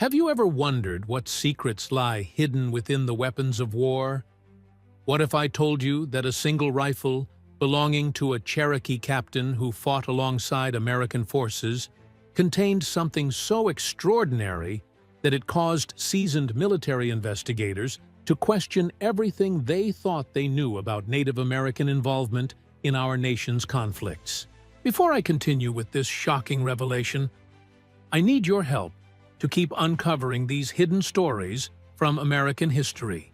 Have you ever wondered what secrets lie hidden within the weapons of war? What if I told you that a single rifle belonging to a Cherokee captain who fought alongside American forces contained something so extraordinary that it caused seasoned military investigators to question everything they thought they knew about Native American involvement in our nation's conflicts? Before I continue with this shocking revelation, I need your help to keep uncovering these hidden stories from American history.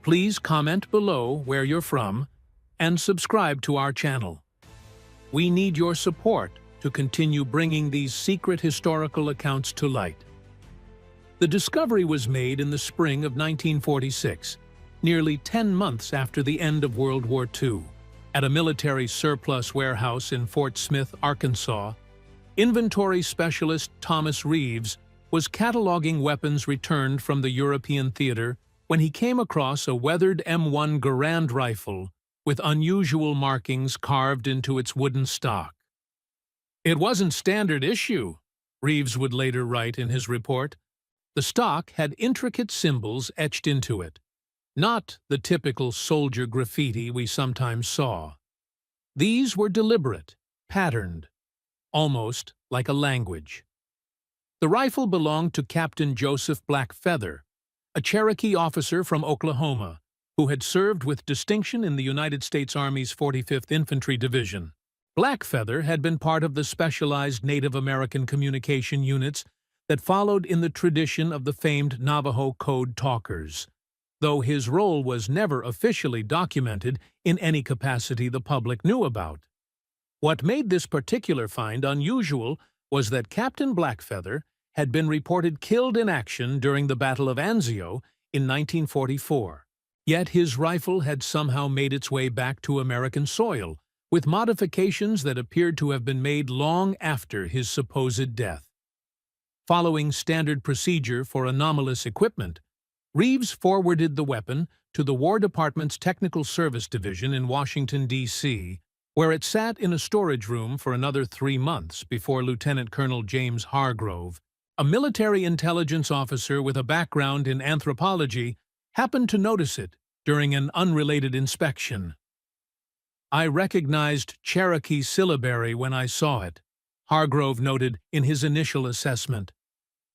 Please comment below where you're from and subscribe to our channel. We need your support to continue bringing these secret historical accounts to light. The discovery was made in the spring of 1946, nearly 10 months after the end of World War II, at a military surplus warehouse in Fort Smith, Arkansas. Inventory specialist Thomas Reeves was cataloging weapons returned from the European theater when he came across a weathered M1 Garand rifle with unusual markings carved into its wooden stock. "It wasn't standard issue," Reeves would later write in his report. The stock had intricate symbols etched into it, not the typical soldier graffiti we sometimes saw. These were deliberate, patterned, almost like a language. The rifle belonged to Captain Joseph Blackfeather, a Cherokee officer from Oklahoma who had served with distinction in the United States Army's 45th Infantry Division. Blackfeather had been part of the specialized Native American communication units that followed in the tradition of the famed Navajo Code Talkers, though his role was never officially documented in any capacity the public knew about. What made this particular find unusual was that Captain Blackfeather had been reported killed in action during the Battle of Anzio in 1944. Yet his rifle had somehow made its way back to American soil, with modifications that appeared to have been made long after his supposed death. Following standard procedure for anomalous equipment, Reeves forwarded the weapon to the War Department's Technical Service Division in Washington, D.C., where it sat in a storage room for another 3 months before Lieutenant Colonel James Hargrove, a military intelligence officer with a background in anthropology, happened to notice it during an unrelated inspection. "I recognized Cherokee syllabary when I saw it," Hargrove noted in his initial assessment.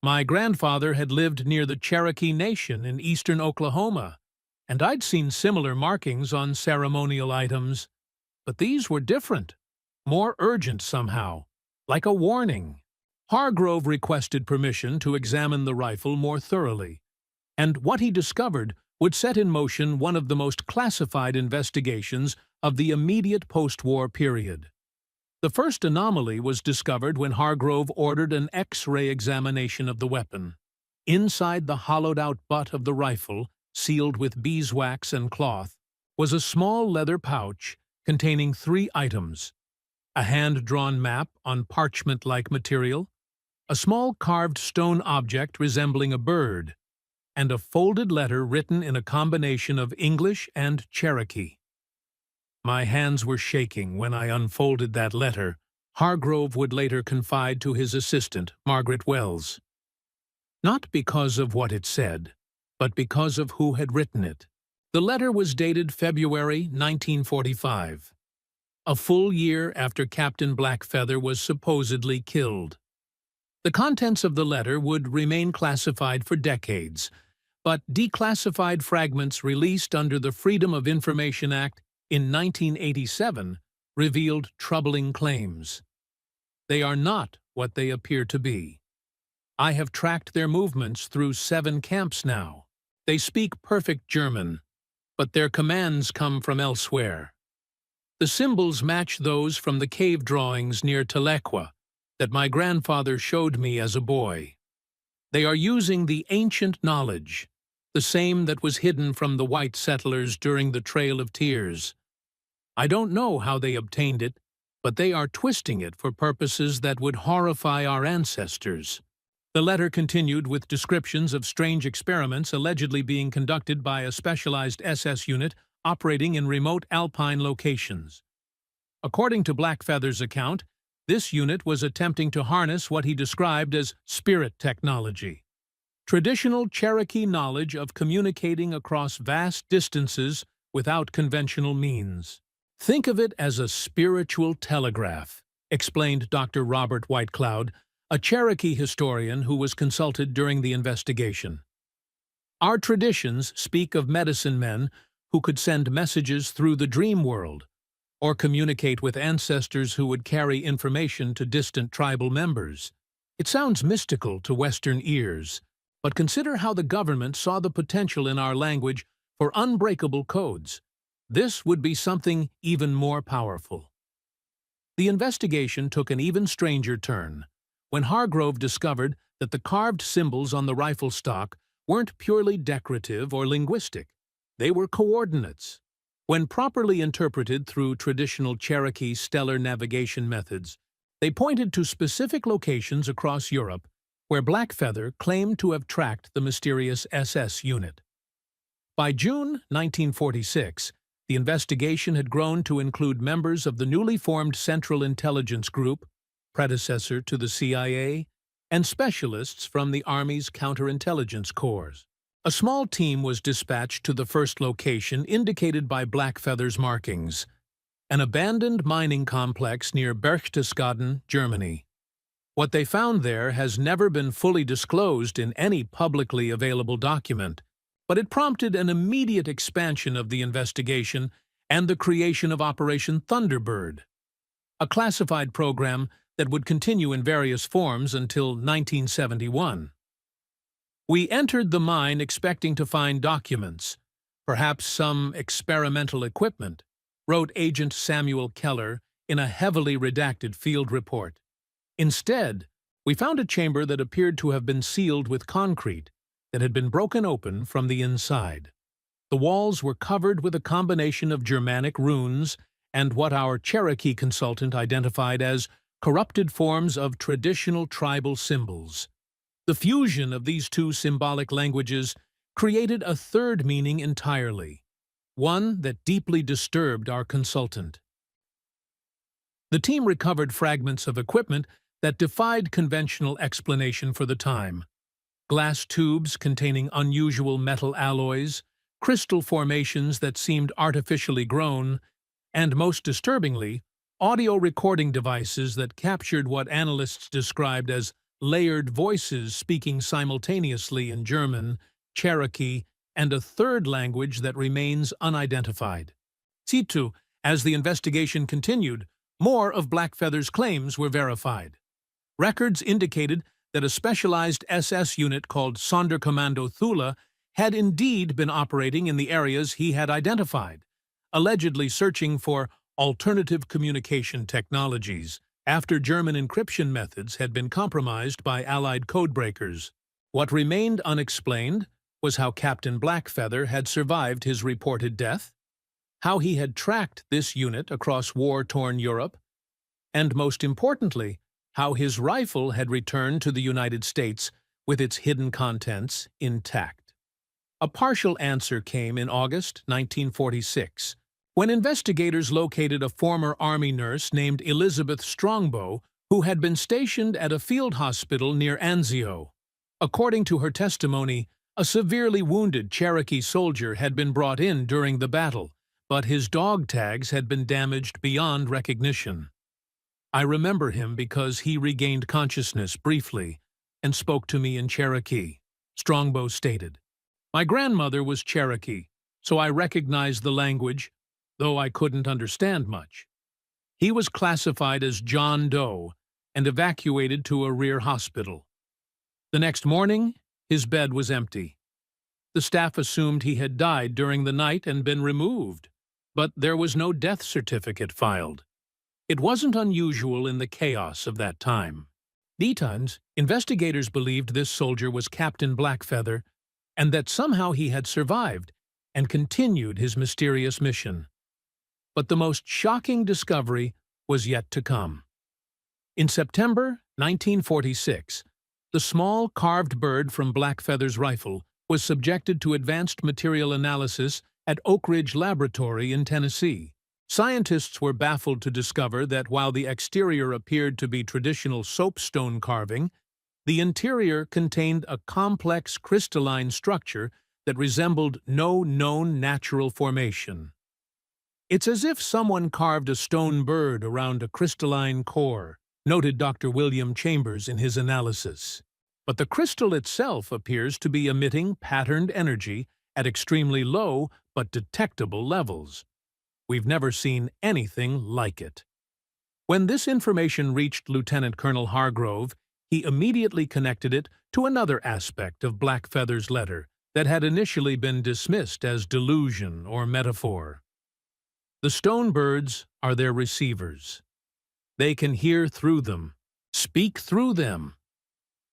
"My grandfather had lived near the Cherokee Nation in eastern Oklahoma, and I'd seen similar markings on ceremonial items. But these were different, more urgent somehow, like a warning." Hargrove requested permission to examine the rifle more thoroughly, and what he discovered would set in motion one of the most classified investigations of the immediate post-war period. The first anomaly was discovered when Hargrove ordered an X-ray examination of the weapon. Inside the hollowed-out butt of the rifle, sealed with beeswax and cloth, was a small leather pouch containing 3 items: a hand-drawn map on parchment-like material, a small carved stone object resembling a bird, and a folded letter written in a combination of English and Cherokee. "My hands were shaking when I unfolded that letter," Hargrove would later confide to his assistant, Margaret Wells. Not because of what it said, but because of who had written it. The letter was dated February 1945, a full year after Captain Blackfeather was supposedly killed. The contents of the letter would remain classified for decades, but declassified fragments released under the Freedom of Information Act in 1987 revealed troubling claims. They are not what they appear to be. I have tracked their movements through 7 camps now. They speak perfect German, but their commands come from elsewhere. The symbols match those from the cave drawings near Tahlequah that my grandfather showed me as a boy. They are using the ancient knowledge, the same that was hidden from the white settlers during the Trail of Tears. I don't know how they obtained it, but they are twisting it for purposes that would horrify our ancestors. The letter continued with descriptions of strange experiments allegedly being conducted by a specialized SS unit operating in remote alpine locations. According to Blackfeather's account, this unit was attempting to harness what he described as spirit technology, traditional Cherokee knowledge of communicating across vast distances without conventional means. Think of it as a spiritual telegraph, explained Dr. Robert Whitecloud, a Cherokee historian who was consulted during the investigation. Our traditions speak of medicine men who could send messages through the dream world, or communicate with ancestors who would carry information to distant tribal members. It sounds mystical to Western ears, but consider how the government saw the potential in our language for unbreakable codes. This would be something even more powerful. The investigation took an even stranger turn when Hargrove discovered that the carved symbols on the rifle stock weren't purely decorative or linguistic. They were coordinates. When properly interpreted through traditional Cherokee stellar navigation methods, they pointed to specific locations across Europe where Blackfeather claimed to have tracked the mysterious SS unit. By June 1946, the investigation had grown to include members of the newly formed Central Intelligence Group, predecessor to the CIA, and specialists from the Army's counterintelligence corps. A small team was dispatched to the first location indicated by Blackfeather's markings, an abandoned mining complex near Berchtesgaden, Germany. What they found there has never been fully disclosed in any publicly available document, but it prompted an immediate expansion of the investigation and the creation of Operation Thunderbird, a classified program that would continue in various forms until 1971. We entered the mine expecting to find documents, perhaps some experimental equipment, wrote Agent Samuel Keller in a heavily redacted field report. Instead, we found a chamber that appeared to have been sealed with concrete that had been broken open from the inside. The walls were covered with a combination of Germanic runes and what our Cherokee consultant identified as corrupted forms of traditional tribal symbols. The fusion of these two symbolic languages created a third meaning entirely, one that deeply disturbed our consultant. The team recovered fragments of equipment that defied conventional explanation for the time. Glass tubes containing unusual metal alloys, crystal formations that seemed artificially grown, and most disturbingly, audio recording devices that captured what analysts described as layered voices speaking simultaneously in German, Cherokee, and a third language that remains unidentified. Situ, as the investigation continued, more of Blackfeather's claims were verified. Records indicated that a specialized SS unit called Sonderkommando Thule had indeed been operating in the areas he had identified, allegedly searching for alternative communication technologies after German encryption methods had been compromised by Allied codebreakers. What remained unexplained was how Captain Blackfeather had survived his reported death, how he had tracked this unit across war-torn Europe, and most importantly, how his rifle had returned to the United States with its hidden contents intact. A partial answer came in August 1946, when investigators located a former Army nurse named Elizabeth Strongbow who had been stationed at a field hospital near Anzio. According to her testimony, a severely wounded Cherokee soldier had been brought in during the battle, but his dog tags had been damaged beyond recognition. I remember him because he regained consciousness briefly and spoke to me in Cherokee, Strongbow stated. My grandmother was Cherokee, so I recognized the language, though I couldn't understand much. He was classified as John Doe and evacuated to a rear hospital. The next morning, his bed was empty. The staff assumed he had died during the night and been removed, but there was no death certificate filed. It wasn't unusual in the chaos of that time. Times, investigators believed this soldier was Captain Blackfeather and that somehow he had survived and continued his mysterious mission. But the most shocking discovery was yet to come. In September 1946, the small carved bird from Blackfeather's rifle was subjected to advanced material analysis at Oak Ridge Laboratory in Tennessee. Scientists were baffled to discover that while the exterior appeared to be traditional soapstone carving, The interior contained a complex crystalline structure that resembled no known natural formation. "It's as if someone carved a stone bird around a crystalline core," noted Dr. William Chambers in his analysis. But the crystal itself appears to be emitting patterned energy at extremely low but detectable levels. "We've never seen anything like it." When this information reached Lieutenant Colonel Hargrove, he immediately connected it to another aspect of Blackfeather's letter that had initially been dismissed as delusion or metaphor. The stone birds are their receivers. They can hear through them, speak through them.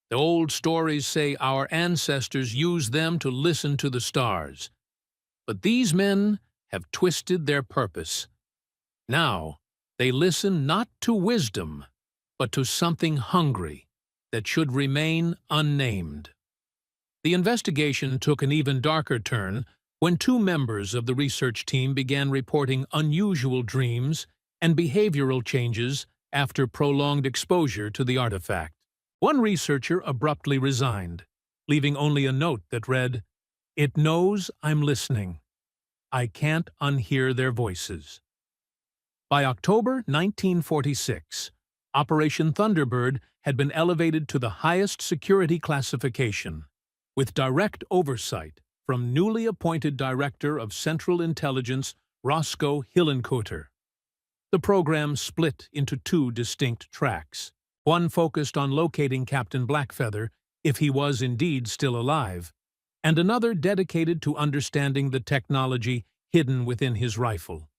The old stories say our ancestors used them to listen to the stars. But these men have twisted their purpose. Now, they listen not to wisdom, but to something hungry that should remain unnamed. The investigation took an even darker turn when two members of the research team began reporting unusual dreams and behavioral changes after prolonged exposure to the artifact. One researcher abruptly resigned, leaving only a note that read, "It knows I'm listening. I can't unhear their voices." By October 1946, Operation Thunderbird had been elevated to the highest security classification, with direct oversight from newly appointed Director of Central Intelligence Roscoe Hillenkoetter. The program split into two distinct tracks. One focused on locating Captain Blackfeather, if he was indeed still alive, and another dedicated to understanding the technology hidden within his rifle.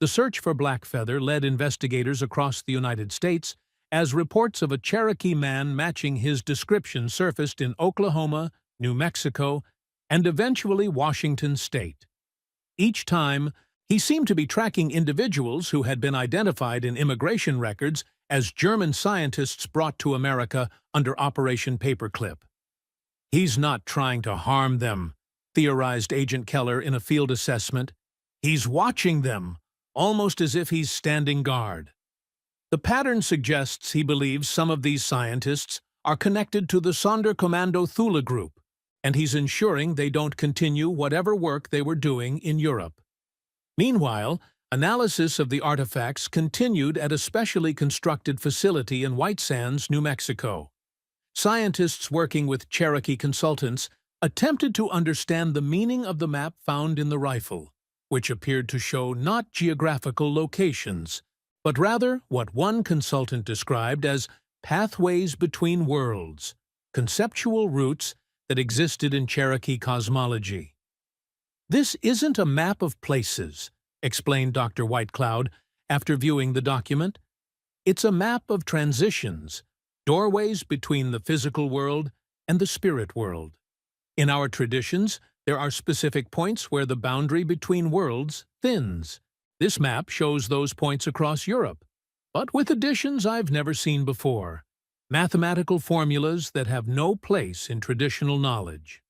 The search for Blackfeather led investigators across the United States as reports of a Cherokee man matching his description surfaced in Oklahoma, New Mexico, and eventually Washington State. Each time, he seemed to be tracking individuals who had been identified in immigration records as German scientists brought to America under Operation Paperclip. "He's not trying to harm them," theorized Agent Keller in a field assessment. "He's watching them, almost as if he's standing guard." The pattern suggests he believes some of these scientists are connected to the Sonderkommando Thule group, and he's ensuring they don't continue whatever work they were doing in Europe. Meanwhile, analysis of the artifacts continued at a specially constructed facility in White Sands, New Mexico. Scientists working with Cherokee consultants attempted to understand the meaning of the map found in the rifle, which appeared to show not geographical locations, but rather what one consultant described as pathways between worlds, conceptual routes that existed in Cherokee cosmology. "This isn't a map of places," explained Dr. Whitecloud after viewing the document. "It's a map of transitions, doorways between the physical world and the spirit world. In our traditions, there are specific points where the boundary between worlds thins. This map shows those points across Europe, but with additions I've never seen before, mathematical formulas that have no place in traditional knowledge."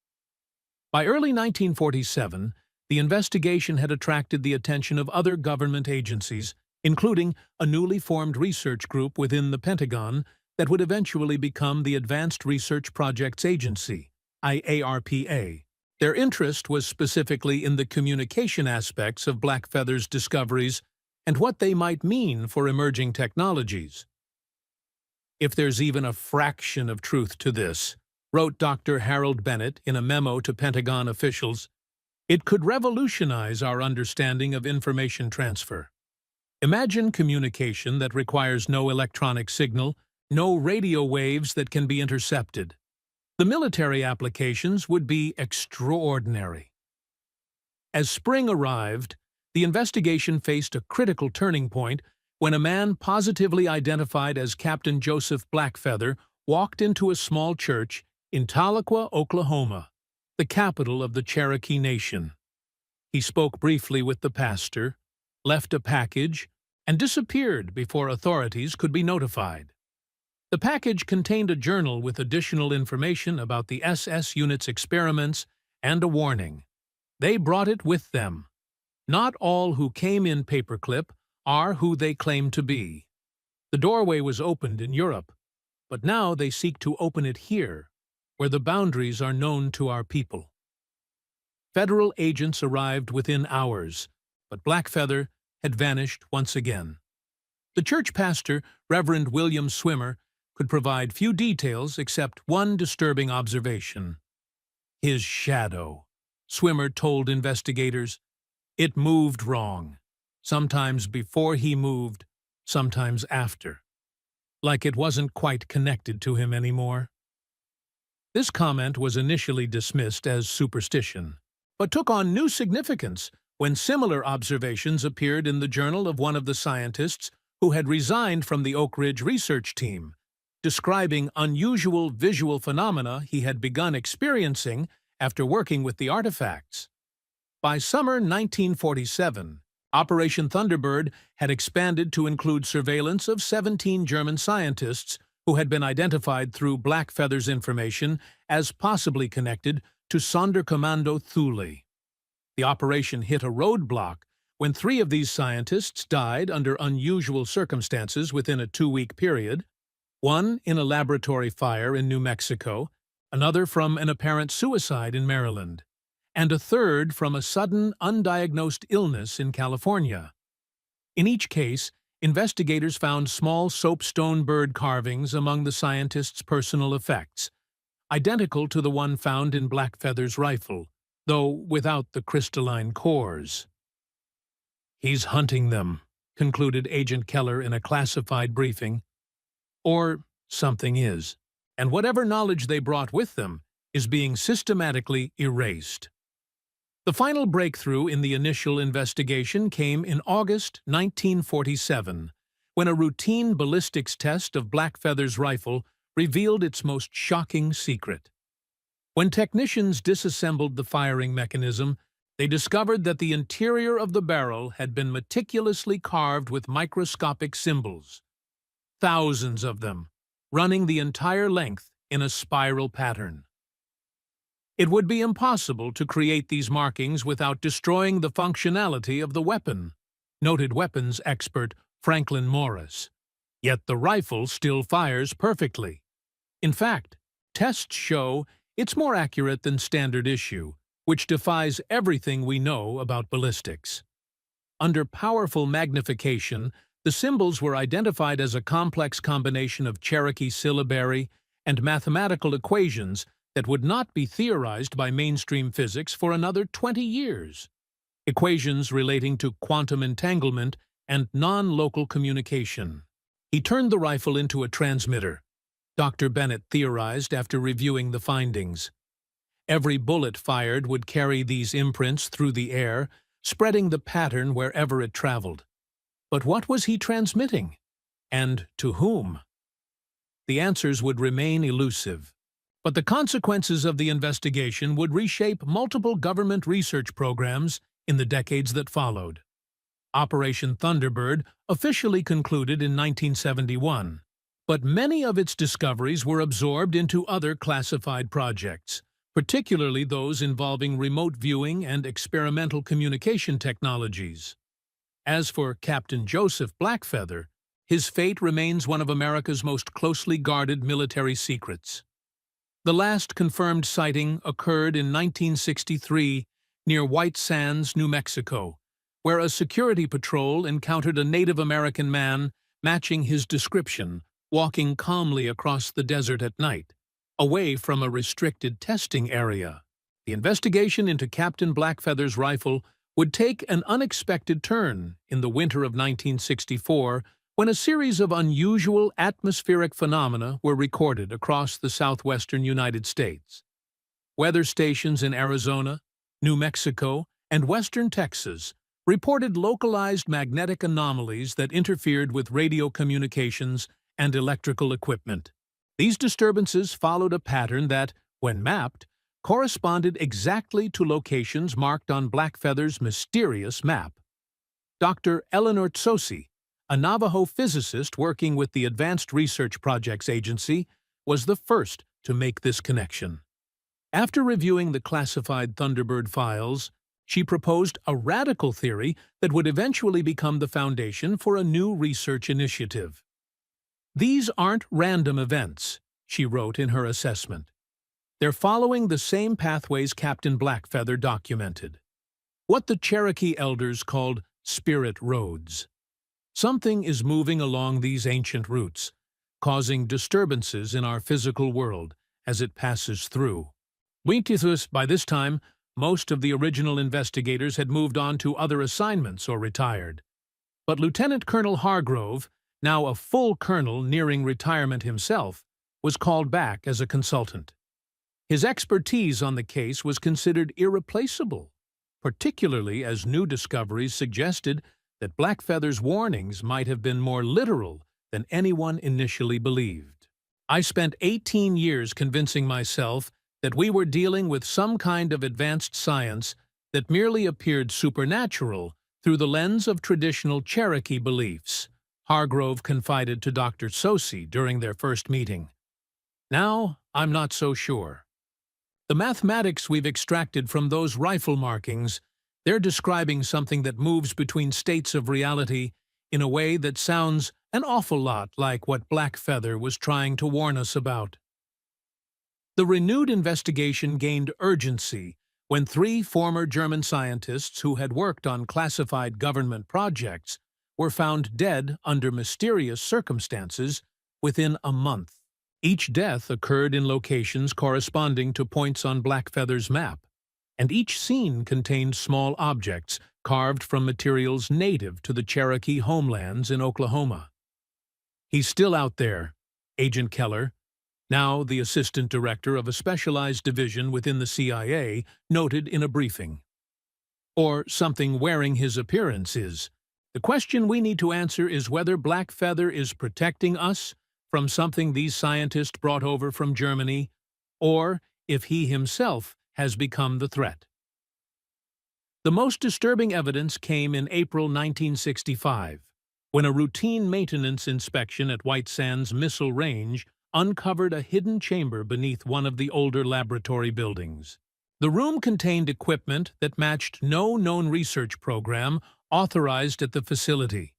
By early 1947, the investigation had attracted the attention of other government agencies, including a newly formed research group within the Pentagon that would eventually become the Advanced Research Projects Agency, IARPA. Their interest was specifically in the communication aspects of Blackfeather's discoveries and what they might mean for emerging technologies. "If there's even a fraction of truth to this," wrote Dr. Harold Bennett in a memo to Pentagon officials, "it could revolutionize our understanding of information transfer. Imagine communication that requires no electronic signal, no radio waves that can be intercepted. The military applications would be extraordinary." As spring arrived, the investigation faced a critical turning point when a man positively identified as Captain Joseph Blackfeather walked into a small church in Tahlequah, Oklahoma, the capital of the Cherokee Nation. He spoke briefly with the pastor, left a package, and disappeared before authorities could be notified. The package contained a journal with additional information about the SS unit's experiments and a warning. They brought it with them. Not all who came in Paperclip are who they claim to be. The doorway was opened in Europe, but now they seek to open it here, where the boundaries are known to our people. Federal agents arrived within hours, but Blackfeather had vanished once again. The church pastor, Reverend William Swimmer, could provide few details except one disturbing observation. His shadow, Swimmer told investigators. It moved wrong, sometimes before he moved, sometimes after, like it wasn't quite connected to him anymore. This comment was initially dismissed as superstition, but took on new significance when similar observations appeared in the journal of one of the scientists who had resigned from the Oak Ridge research team, describing unusual visual phenomena he had begun experiencing after working with the artifacts. By summer 1947, Operation Thunderbird had expanded to include surveillance of 17 German scientists who had been identified through Blackfeather's information as possibly connected to Sonderkommando Thule. The operation hit a roadblock when 3 of these scientists died under unusual circumstances within a 2-week period, one in a laboratory fire in New Mexico, another from an apparent suicide in Maryland, and a third from a sudden, undiagnosed illness in California. In each case, investigators found small soapstone bird carvings among the scientists' personal effects, identical to the one found in Blackfeather's rifle, though without the crystalline cores. "He's hunting them," concluded Agent Keller in a classified briefing. Or something is, and whatever knowledge they brought with them is being systematically erased. The final breakthrough in the initial investigation came in August 1947, when a routine ballistics test of Blackfeather's rifle revealed its most shocking secret. When technicians disassembled the firing mechanism, they discovered that the interior of the barrel had been meticulously carved with microscopic symbols, thousands of them, running the entire length in a spiral pattern. It would be impossible to create these markings without destroying the functionality of the weapon, noted weapons expert Franklin Morris. Yet the rifle still fires perfectly. In fact, tests show it's more accurate than standard issue, which defies everything we know about ballistics. Under powerful magnification, the symbols were identified as a complex combination of Cherokee syllabary and mathematical equations that would not be theorized by mainstream physics for another 20 years. Equations relating to quantum entanglement and non-local communication. He turned the rifle into a transmitter, Dr. Bennett theorized after reviewing the findings. Every bullet fired would carry these imprints through the air, spreading the pattern wherever it traveled. But what was he transmitting? And to whom? The answers would remain elusive. But the consequences of the investigation would reshape multiple government research programs in the decades that followed. Operation Thunderbird officially concluded in 1971, but many of its discoveries were absorbed into other classified projects, particularly those involving remote viewing and experimental communication technologies. As for Captain Joseph Blackfeather, his fate remains one of America's most closely guarded military secrets. The last confirmed sighting occurred in 1963 near White Sands, New Mexico, where a security patrol encountered a Native American man matching his description, walking calmly across the desert at night, away from a restricted testing area. The investigation into Captain Blackfeather's rifle would take an unexpected turn in the winter of 1964 when a series of unusual atmospheric phenomena were recorded across the southwestern United States. Weather stations in Arizona, New Mexico, and western Texas reported localized magnetic anomalies that interfered with radio communications and electrical equipment. These disturbances followed a pattern that, when mapped, corresponded exactly to locations marked on Blackfeather's mysterious map. Dr. Eleanor Tsosi, a Navajo physicist working with the Advanced Research Projects Agency, was the first to make this connection. After reviewing the classified Thunderbird files, she proposed a radical theory that would eventually become the foundation for a new research initiative. "These aren't random events," she wrote in her assessment. "They're following the same pathways Captain Blackfeather documented. What the Cherokee elders called spirit roads. Something is moving along these ancient routes, causing disturbances in our physical world as it passes through." By this time, most of the original investigators had moved on to other assignments or retired. But Lieutenant Colonel Hargrove, now a full colonel nearing retirement himself, was called back as a consultant. His expertise on the case was considered irreplaceable, particularly as new discoveries suggested that Blackfeather's warnings might have been more literal than anyone initially believed. "I spent 18 years convincing myself that we were dealing with some kind of advanced science that merely appeared supernatural through the lens of traditional Cherokee beliefs," Hargrove confided to Dr. Sosi during their first meeting. "Now, I'm not so sure. The mathematics we've extracted from those rifle markings, they're describing something that moves between states of reality in a way that sounds an awful lot like what Blackfeather was trying to warn us about." The renewed investigation gained urgency when 3 former German scientists who had worked on classified government projects were found dead under mysterious circumstances within a month. Each death occurred in locations corresponding to points on Blackfeather's map, and each scene contained small objects carved from materials native to the Cherokee homelands in Oklahoma. "He's still out there," Agent Keller, now the assistant director of a specialized division within the CIA, noted in a briefing. "Or something wearing his appearance is. The question we need to answer is whether Blackfeather is protecting us from something these scientists brought over from Germany, or if he himself has become the threat." The most disturbing evidence came in April 1965, when a routine maintenance inspection at White Sands Missile Range uncovered a hidden chamber beneath one of the older laboratory buildings. The room contained equipment that matched no known research program authorized at the facility.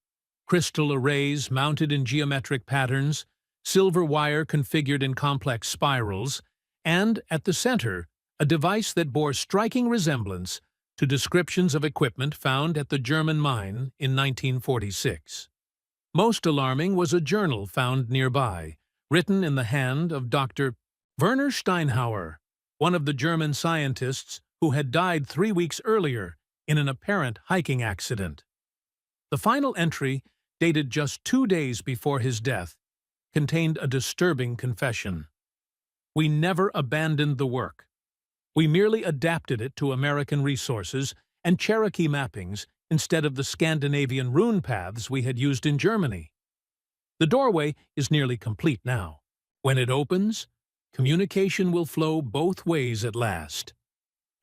Crystal arrays mounted in geometric patterns, silver wire configured in complex spirals, and, at the center, a device that bore striking resemblance to descriptions of equipment found at the German mine in 1946. Most alarming was a journal found nearby, written in the hand of Dr. Werner Steinhauer, one of the German scientists who had died 3 weeks earlier in an apparent hiking accident. The final entry, dated just 2 days before his death, contained a disturbing confession. "We never abandoned the work. We merely adapted it to American resources and Cherokee mappings instead of the Scandinavian rune paths we had used in Germany. The doorway is nearly complete now. When it opens, communication will flow both ways at last.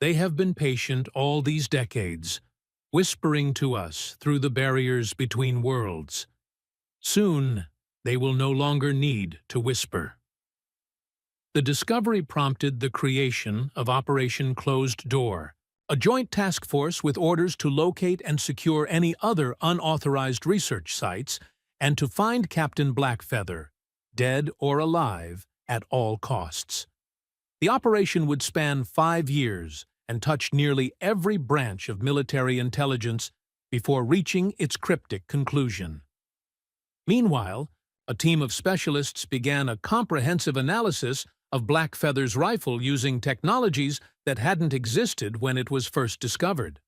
They have been patient all these decades, whispering to us through the barriers between worlds. Soon, they will no longer need to whisper." The discovery prompted the creation of Operation Closed Door, a joint task force with orders to locate and secure any other unauthorized research sites and to find Captain Blackfeather, dead or alive, at all costs. The operation would span 5 years and touch nearly every branch of military intelligence before reaching its cryptic conclusion. Meanwhile, a team of specialists began a comprehensive analysis of Blackfeather's rifle using technologies that hadn't existed when it was first discovered.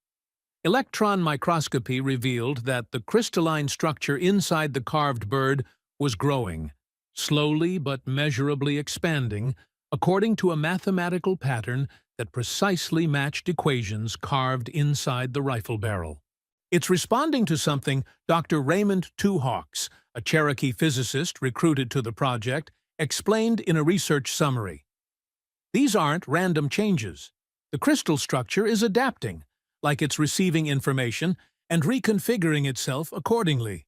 Electron microscopy revealed that the crystalline structure inside the carved bird was growing, slowly but measurably expanding, according to a mathematical pattern that precisely matched equations carved inside the rifle barrel. It's responding to something Dr. Raymond Two Hawks, a Cherokee physicist recruited to the project, explained in a research summary. "These aren't random changes. The crystal structure is adapting, like it's receiving information and reconfiguring itself accordingly.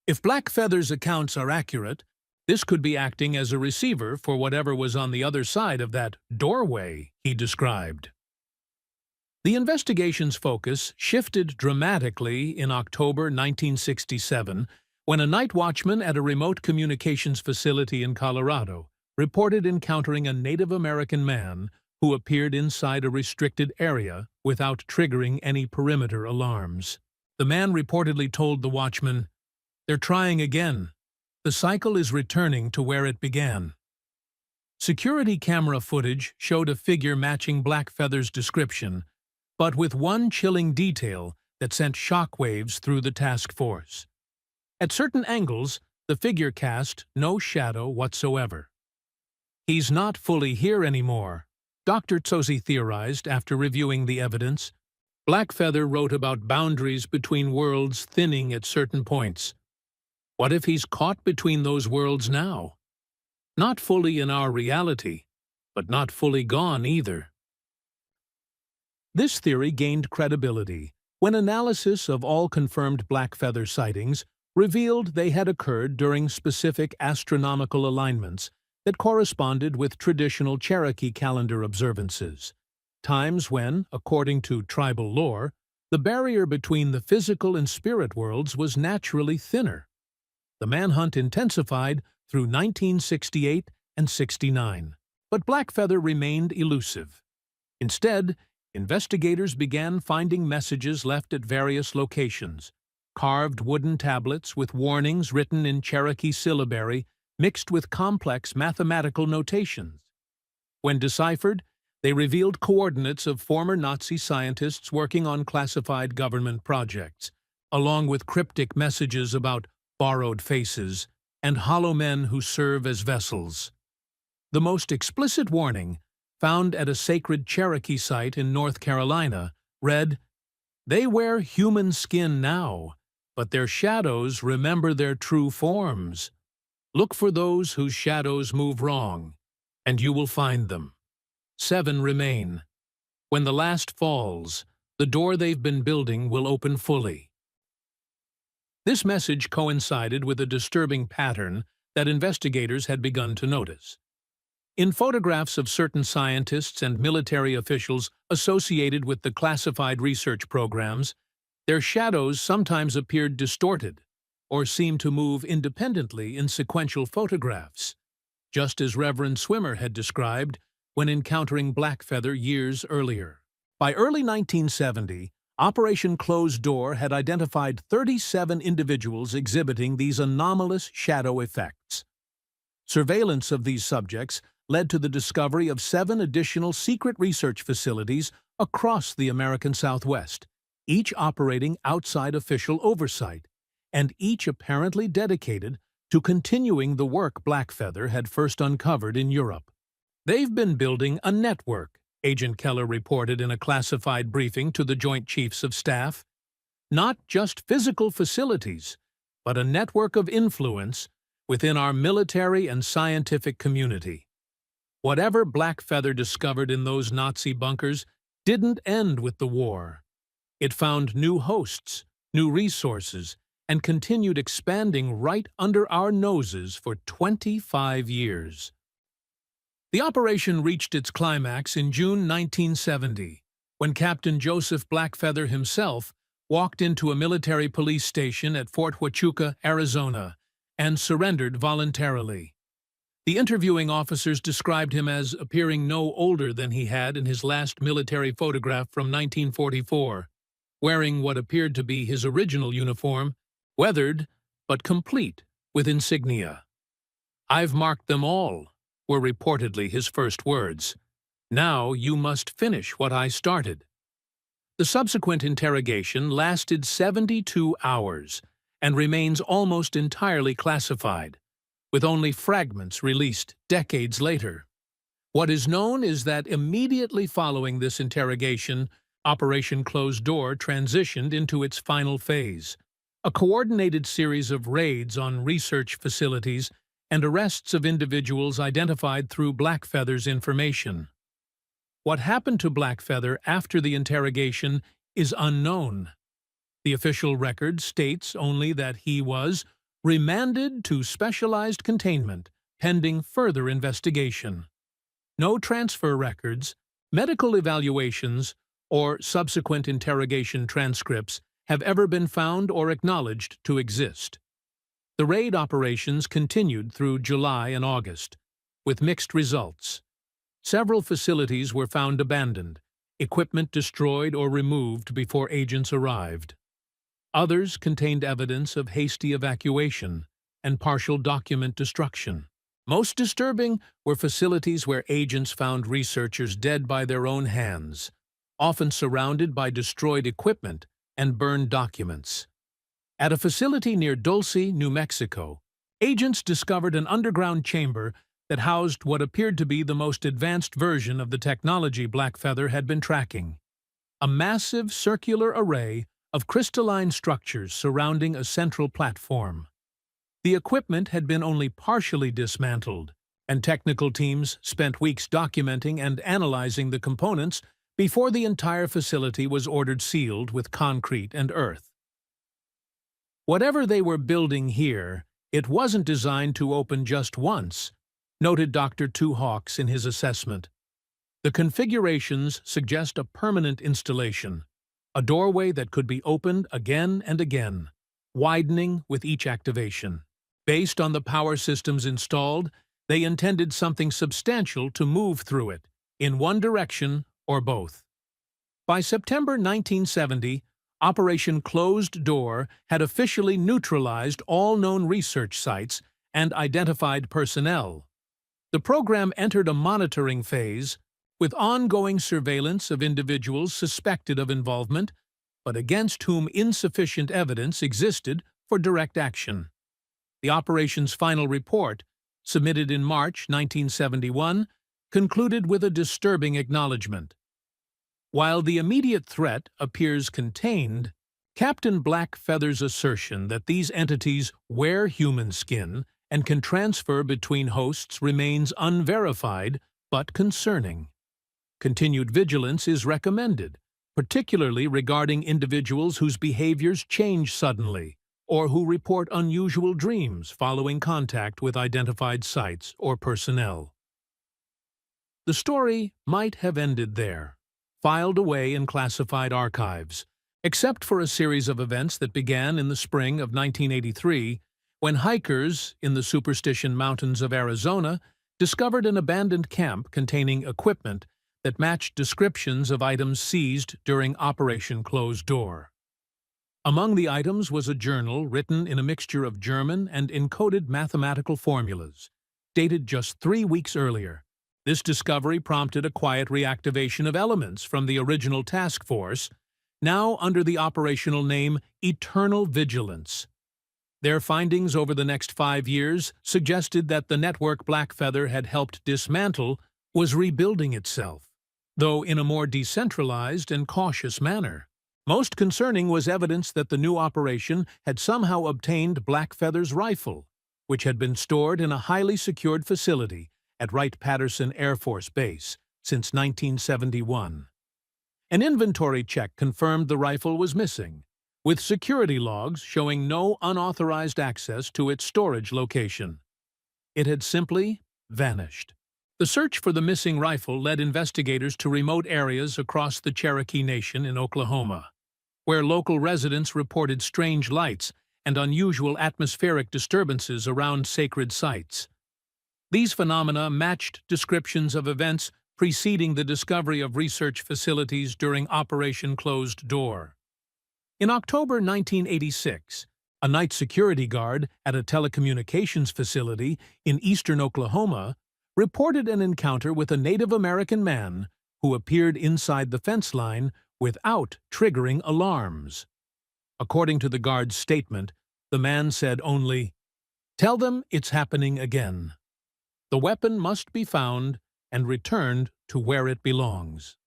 If Blackfeather's accounts are accurate, this could be acting as a receiver for whatever was on the other side of that doorway," he described. The investigation's focus shifted dramatically in October 1967 when a night watchman at a remote communications facility in Colorado reported encountering a Native American man who appeared inside a restricted area without triggering any perimeter alarms. The man reportedly told the watchman, "They're trying again. The cycle is returning to where it began." Security camera footage showed a figure matching Blackfeather's description, but with one chilling detail that sent shockwaves through the task force. At certain angles, the figure cast no shadow whatsoever. "He's not fully here anymore," Dr. Tsosi theorized after reviewing the evidence. Blackfeather wrote about boundaries between worlds thinning at certain points. What if he's caught between those worlds now? Not fully in our reality, but not fully gone either. This theory gained credibility when analysis of all confirmed Blackfeather sightings revealed they had occurred during specific astronomical alignments that corresponded with traditional Cherokee calendar observances, times when, according to tribal lore, the barrier between the physical and spirit worlds was naturally thinner. The manhunt intensified through 1968 and 69, but Blackfeather remained elusive. Instead, investigators began finding messages left at various locations, carved wooden tablets with warnings written in Cherokee syllabary mixed with complex mathematical notations. When deciphered, they revealed coordinates of former Nazi scientists working on classified government projects, along with cryptic messages about borrowed faces and hollow men who serve as vessels. The most explicit warning, found at a sacred Cherokee site in North Carolina, read, "They wear human skin now, but their shadows remember their true forms. Look for those whose shadows move wrong, and you will find them. 7 remain. When the last falls, the door they've been building will open fully." This message coincided with a disturbing pattern that investigators had begun to notice. In photographs of certain scientists and military officials associated with the classified research programs, their shadows sometimes appeared distorted or seemed to move independently in sequential photographs, just as Reverend Swimmer had described when encountering Blackfeather years earlier. By early 1970, Operation Closed Door had identified 37 individuals exhibiting these anomalous shadow effects. Surveillance of these subjects led to the discovery of 7 additional secret research facilities across the American Southwest, each operating outside official oversight, and each apparently dedicated to continuing the work Blackfeather had first uncovered in Europe. "They've been building a network," Agent Keller reported in a classified briefing to the Joint Chiefs of Staff. "Not just physical facilities, but a network of influence within our military and scientific community." Whatever Blackfeather discovered in those Nazi bunkers didn't end with the war. It found new hosts, new resources, and continued expanding right under our noses for 25 years. The operation reached its climax in June 1970, when Captain Joseph Blackfeather himself walked into a military police station at Fort Huachuca, Arizona, and surrendered voluntarily. The interviewing officers described him as appearing no older than he had in his last military photograph from 1944, wearing what appeared to be his original uniform, weathered but complete with insignia. "I've marked them all," were reportedly his first words. "Now you must finish what I started." The subsequent interrogation lasted 72 hours and remains almost entirely classified, with only fragments released decades later. What is known is that immediately following this interrogation, Operation Closed Door transitioned into its final phase, a coordinated series of raids on research facilities and arrests of individuals identified through Blackfeather's information. What happened to Blackfeather after the interrogation is unknown. The official record states only that he was remanded to specialized containment pending further investigation. No transfer records, medical evaluations, or subsequent interrogation transcripts have ever been found or acknowledged to exist. The raid operations continued through July and August, with mixed results. Several facilities were found abandoned, equipment destroyed or removed before agents arrived. Others contained evidence of hasty evacuation and partial document destruction. Most disturbing were facilities where agents found researchers dead by their own hands, often surrounded by destroyed equipment and burned documents. At a facility near Dulce, New Mexico, agents discovered an underground chamber that housed what appeared to be the most advanced version of the technology Blackfeather had been tracking. A massive circular array of crystalline structures surrounding a central platform. The equipment had been only partially dismantled, and technical teams spent weeks documenting and analyzing the components before the entire facility was ordered sealed with concrete and earth. Whatever they were building here, it wasn't designed to open just once, noted Dr. Two Hawks in his assessment. The configurations suggest a permanent installation, a doorway that could be opened again and again, widening with each activation. Based on the power systems installed, they intended something substantial to move through it, in one direction or both. By September 1970, Operation Closed Door had officially neutralized all known research sites and identified personnel. The program entered a monitoring phase, with ongoing surveillance of individuals suspected of involvement, but against whom insufficient evidence existed for direct action. The operation's final report, submitted in March 1971, concluded with a disturbing acknowledgement. While the immediate threat appears contained, Captain Blackfeather's assertion that these entities wear human skin and can transfer between hosts remains unverified but concerning. Continued vigilance is recommended, particularly regarding individuals whose behaviors change suddenly or who report unusual dreams following contact with identified sites or personnel. The story might have ended there, filed away in classified archives, except for a series of events that began in the spring of 1983, when hikers in the Superstition Mountains of Arizona discovered an abandoned camp containing equipment that matched descriptions of items seized during Operation Closed Door. Among the items was a journal written in a mixture of German and encoded mathematical formulas, dated just 3 weeks earlier. This discovery prompted a quiet reactivation of elements from the original task force, now under the operational name Eternal Vigilance. Their findings over the next 5 years suggested that the network Blackfeather had helped dismantle was rebuilding itself, though in a more decentralized and cautious manner. Most concerning was evidence that the new operation had somehow obtained Blackfeather's rifle, which had been stored in a highly secured facility at Wright-Patterson Air Force Base since 1971. An inventory check confirmed the rifle was missing, with security logs showing no unauthorized access to its storage location. It had simply vanished. The search for the missing rifle led investigators to remote areas across the Cherokee Nation in Oklahoma, where local residents reported strange lights and unusual atmospheric disturbances around sacred sites. These phenomena matched descriptions of events preceding the discovery of research facilities during Operation Closed Door. In October 1986, a night security guard at a telecommunications facility in eastern Oklahoma reported an encounter with a Native American man who appeared inside the fence line without triggering alarms. According to the guard's statement, the man said only, "Tell them it's happening again." The weapon must be found and returned to where it belongs.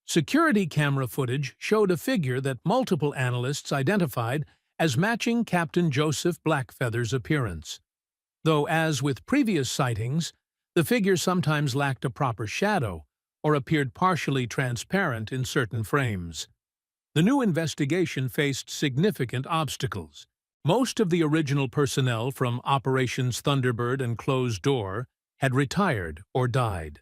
Security camera footage showed a figure that multiple analysts identified as matching Captain Joseph Blackfeather's appearance, though as with previous sightings, the figure sometimes lacked a proper shadow or appeared partially transparent in certain frames. The new investigation faced significant obstacles. Most of the original personnel from Operations Thunderbird and Closed Door had retired or died.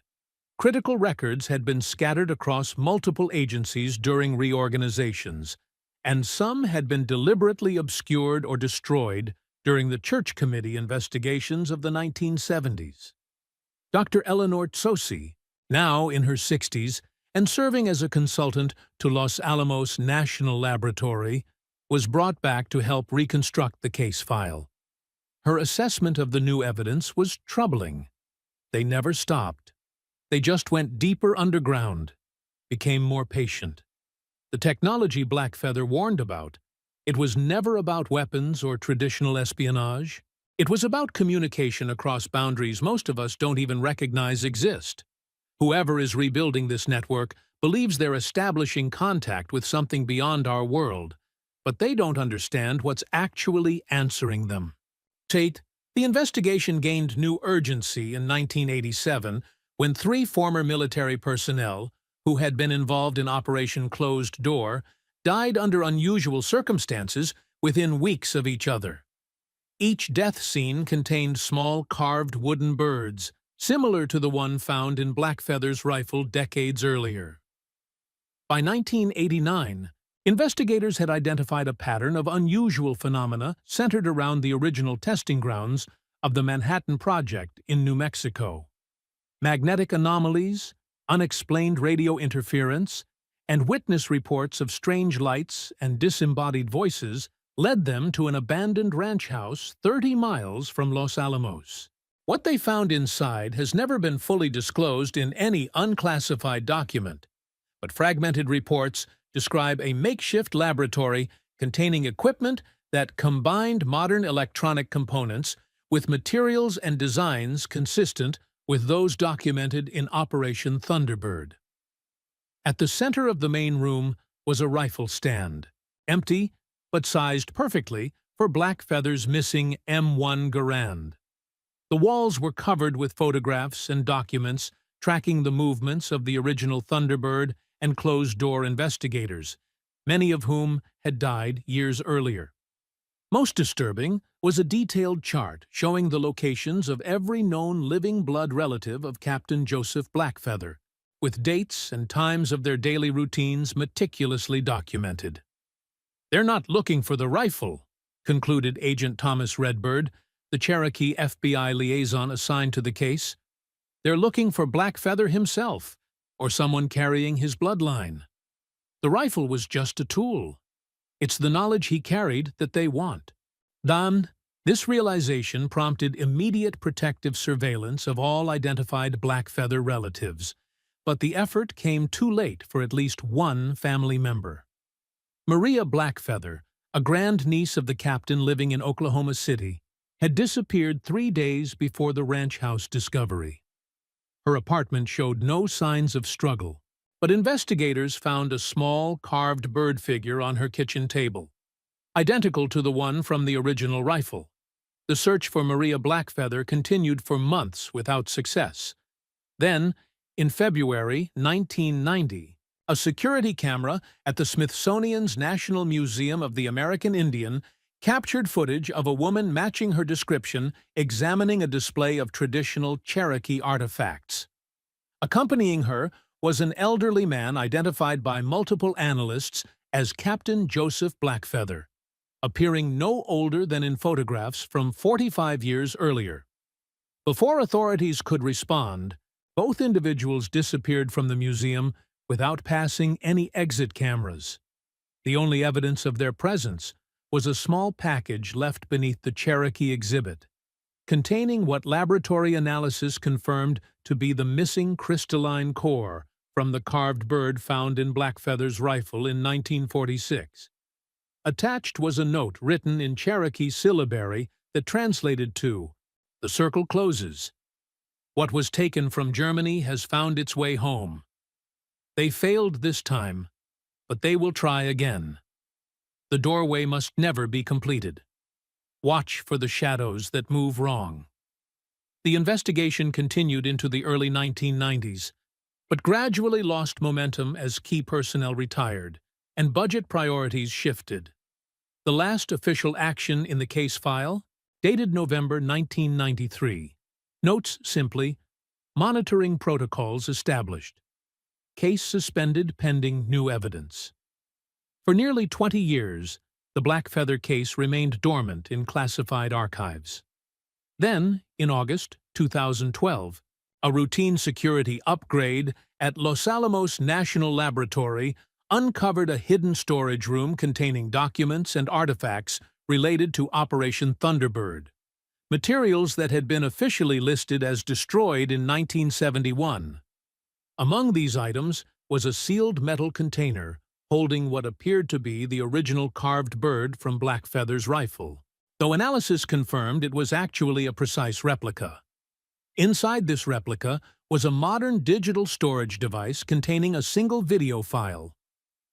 Critical records had been scattered across multiple agencies during reorganizations, and some had been deliberately obscured or destroyed during the Church Committee investigations of the 1970s. Dr. Eleanor Tsosi, now in her 60s and serving as a consultant to Los Alamos National Laboratory, was brought back to help reconstruct the case file. Her assessment of the new evidence was troubling. They never stopped. They just went deeper underground, became more patient. The technology Blackfeather warned about, it was never about weapons or traditional espionage. It was about communication across boundaries most of us don't even recognize exist. Whoever is rebuilding this network believes they're establishing contact with something beyond our world, but they don't understand what's actually answering them. The investigation gained new urgency in 1987 when 3 former military personnel, who had been involved in Operation Closed Door, died under unusual circumstances within weeks of each other. Each death scene contained small carved wooden birds, similar to the one found in Blackfeather's rifle decades earlier. By 1989, investigators had identified a pattern of unusual phenomena centered around the original testing grounds of the Manhattan Project in New Mexico. Magnetic anomalies, unexplained radio interference, and witness reports of strange lights and disembodied voices led them to an abandoned ranch house 30 miles from Los Alamos. What they found inside has never been fully disclosed in any unclassified document, but fragmented reports describe a makeshift laboratory containing equipment that combined modern electronic components with materials and designs consistent with those documented in Operation Thunderbird. At the center of the main room was a rifle stand, empty but sized perfectly for Blackfeather's missing M1 Garand. The walls were covered with photographs and documents tracking the movements of the original Thunderbird and closed-door investigators, many of whom had died years earlier. Most disturbing was a detailed chart showing the locations of every known living blood relative of Captain Joseph Blackfeather, with dates and times of their daily routines meticulously documented. "They're not looking for the rifle," concluded Agent Thomas Redbird, the Cherokee FBI liaison assigned to the case. "They're looking for Blackfeather himself, or someone carrying his bloodline. The rifle was just a tool. It's the knowledge he carried that they want." This realization prompted immediate protective surveillance of all identified Blackfeather relatives, but the effort came too late for at least one family member. Maria Blackfeather, a grandniece of the captain living in Oklahoma City, had disappeared 3 days before the ranch house discovery. Her apartment showed no signs of struggle, but investigators found a small carved bird figure on her kitchen table, identical to the one from the original rifle. The search for Maria Blackfeather continued for months without success. Then, in February 1990, a security camera at the Smithsonian's National Museum of the American Indian captured footage of a woman matching her description examining a display of traditional Cherokee artifacts. Accompanying her was an elderly man identified by multiple analysts as Captain Joseph Blackfeather, appearing no older than in photographs from 45 years earlier. Before authorities could respond, both individuals disappeared from the museum without passing any exit cameras. The only evidence of their presence was a small package left beneath the Cherokee exhibit, containing what laboratory analysis confirmed to be the missing crystalline core from the carved bird found in Blackfeather's rifle in 1946. Attached was a note written in Cherokee syllabary that translated to, "The circle closes. What was taken from Germany has found its way home. They failed this time, but they will try again. The doorway must never be completed. Watch for the shadows that move wrong." The investigation continued into the early 1990s, but gradually lost momentum as key personnel retired and budget priorities shifted. The last official action in the case file, dated November 1993, notes simply, "Monitoring protocols established. Case suspended pending new evidence." For nearly 20 years, the Blackfeather case remained dormant in classified archives. Then, in August 2012, a routine security upgrade at Los Alamos National Laboratory uncovered a hidden storage room containing documents and artifacts related to Operation Thunderbird, materials that had been officially listed as destroyed in 1971. Among these items was a sealed metal container holding what appeared to be the original carved bird from Blackfeather's rifle, though analysis confirmed it was actually a precise replica. Inside this replica was a modern digital storage device containing a single video file.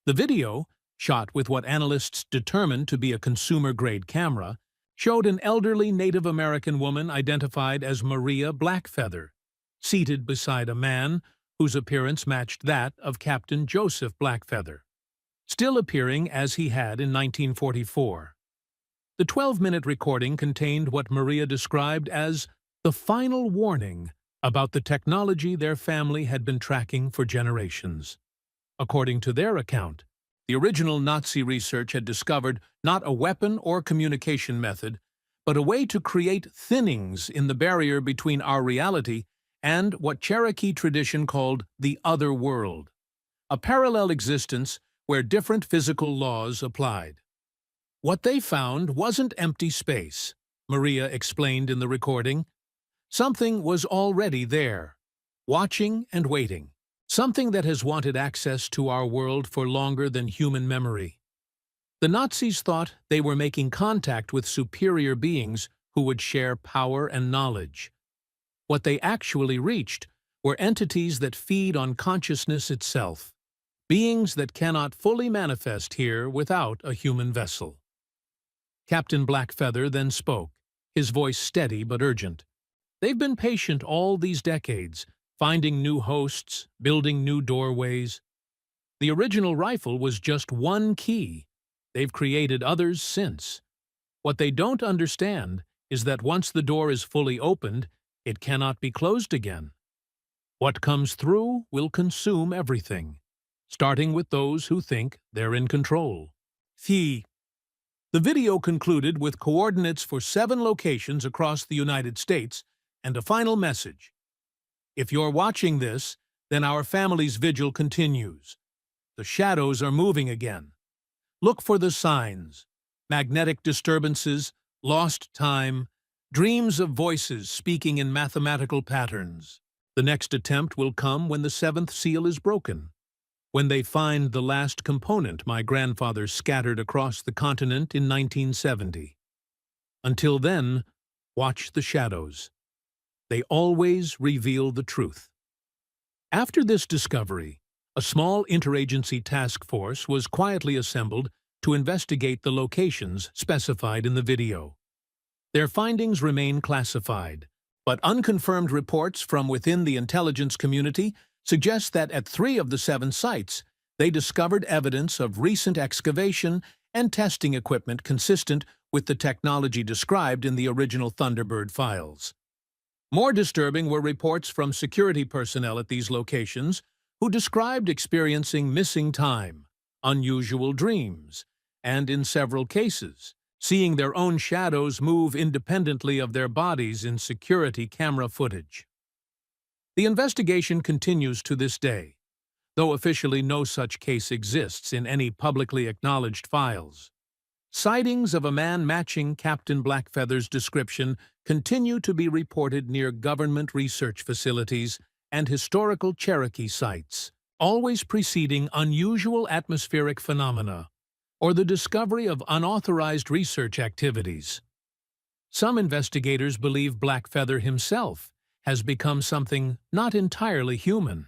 The video, shot with what analysts determined to be a consumer-grade camera, showed an elderly Native American woman identified as Maria Blackfeather, seated beside a man whose appearance matched that of Captain Joseph Blackfeather, still appearing as he had in 1944. The 12-minute recording contained what Maria described as the final warning about the technology their family had been tracking for generations. According to their account, the original Nazi research had discovered not a weapon or communication method, but a way to create thinnings in the barrier between our reality and what Cherokee tradition called the other world, a parallel existence where different physical laws applied. What they found wasn't empty space, Maria explained in the recording. Something was already there, watching and waiting, something that has wanted access to our world for longer than human memory. The Nazis thought they were making contact with superior beings who would share power and knowledge. What they actually reached were entities that feed on consciousness itself, beings that cannot fully manifest here without a human vessel. Captain Blackfeather then spoke, his voice steady but urgent. They've been patient all these decades, finding new hosts, building new doorways. The original rifle was just one key. They've created others since. What they don't understand is that once the door is fully opened, it cannot be closed again. What comes through will consume everything, starting with those who think they're in control. The video concluded with coordinates for 7 locations across the United States and a final message. If you're watching this, then our family's vigil continues. The shadows are moving again. Look for the signs: magnetic disturbances, lost time, dreams of voices speaking in mathematical patterns. The next attempt will come when the 7th seal is broken, when they find the last component my grandfather scattered across the continent in 1970. Until then, watch the shadows. They always reveal the truth. After this discovery, a small interagency task force was quietly assembled to investigate the locations specified in the video. Their findings remain classified, but unconfirmed reports from within the intelligence community suggest that at 3 of the 7 sites, they discovered evidence of recent excavation and testing equipment consistent with the technology described in the original Thunderbird files. More disturbing were reports from security personnel at these locations who described experiencing missing time, unusual dreams, and in several cases, seeing their own shadows move independently of their bodies in security camera footage. The investigation continues to this day, though officially no such case exists in any publicly acknowledged files. Sightings of a man matching Captain Blackfeather's description continue to be reported near government research facilities and historical Cherokee sites, always preceding unusual atmospheric phenomena or the discovery of unauthorized research activities. Some investigators believe Blackfeather himself has become something not entirely human,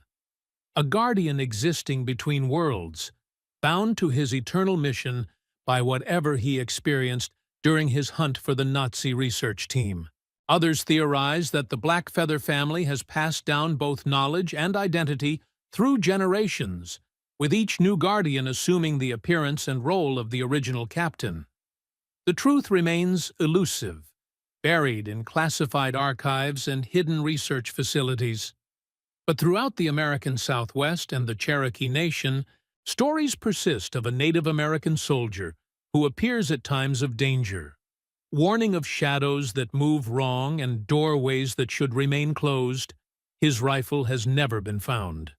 a guardian existing between worlds, bound to his eternal mission by whatever he experienced during his hunt for the Nazi research team. Others theorize that the Blackfeather family has passed down both knowledge and identity through generations, with each new guardian assuming the appearance and role of the original captain. The truth remains elusive, buried in classified archives and hidden research facilities. But throughout the American Southwest and the Cherokee Nation, stories persist of a Native American soldier who appears at times of danger, warning of shadows that move wrong and doorways that should remain closed. His rifle has never been found.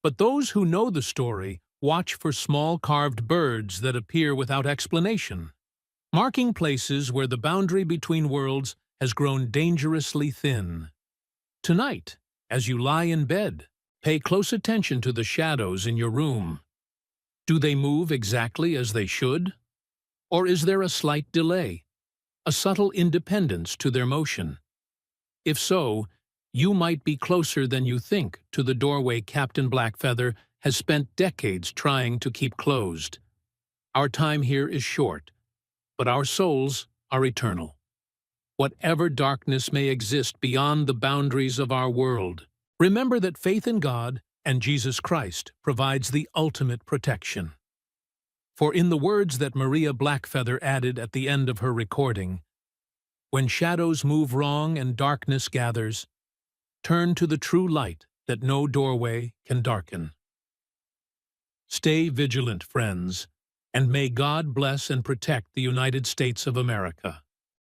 But those who know the story watch for small carved birds that appear without explanation, marking places where the boundary between worlds has grown dangerously thin. Tonight, as you lie in bed, pay close attention to the shadows in your room. Do they move exactly as they should? Or is there a slight delay, a subtle independence to their motion? If so, you might be closer than you think to the doorway Captain Blackfeather has spent decades trying to keep closed. Our time here is short, but our souls are eternal. Whatever darkness may exist beyond the boundaries of our world, remember that faith in God and Jesus Christ provides the ultimate protection. For in the words that Maria Blackfeather added at the end of her recording, "When shadows move wrong and darkness gathers, turn to the true light that no doorway can darken." Stay vigilant, friends, and may God bless and protect the United States of America.